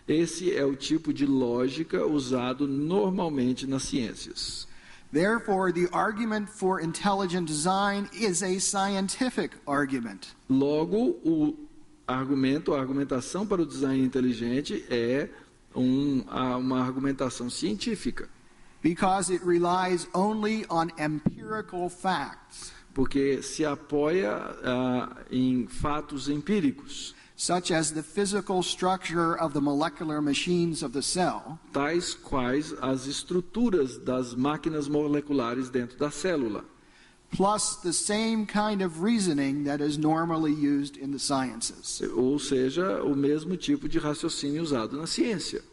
Esse é o tipo de lógica usado normalmente nas ciências. Therefore, the argument for intelligent design is a scientific argument. Logo, a argumentação para o design inteligente é uma argumentação científica. Because it relies only on empirical facts. Porque se apoia em fatos empíricos. Such as the physical structure of the molecular machines of the cell. Tais quais as estruturas das máquinas moleculares dentro da célula. Plus the same kind of reasoning that is normally used in the sciences. Ou seja, o mesmo tipo de raciocínio usado na ciência.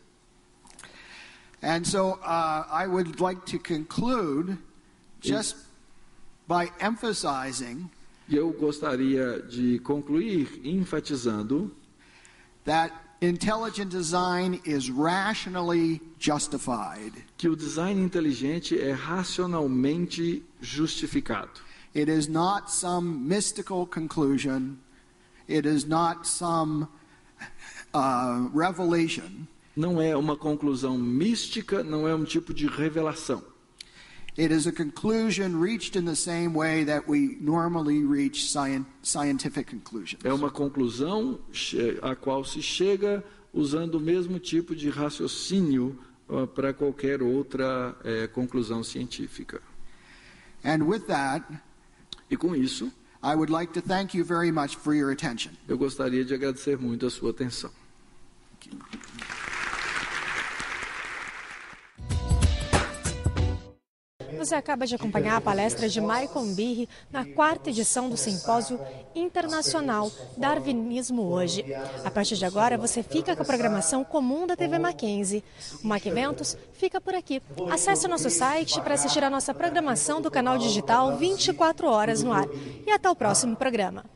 And so I would like to conclude just by emphasizing eu gostaria de concluir enfatizando that intelligent design is rationally justified. Que o design inteligente é racionalmente justificado. It is not some mystical conclusion. It is not some revelation. Não é uma conclusão mística, não é um tipo de revelação. It is a conclusion reached in the same way that we normally reach scientific conclusions. É uma conclusão a qual se chega usando o mesmo tipo de raciocínio para qualquer outra conclusão científica. And with that, e com isso, I would like to thank you very much for your attention. Eu gostaria de agradecer muito a sua atenção. Você acaba de acompanhar a palestra de Behe na 4ª edição do Simpósio Internacional Darwinismo Hoje. A partir de agora, você fica com a programação comum da TV Mackenzie. O Mac Eventos fica por aqui. Acesse o nosso site para assistir a nossa programação do canal digital 24 horas no ar. E até o próximo programa.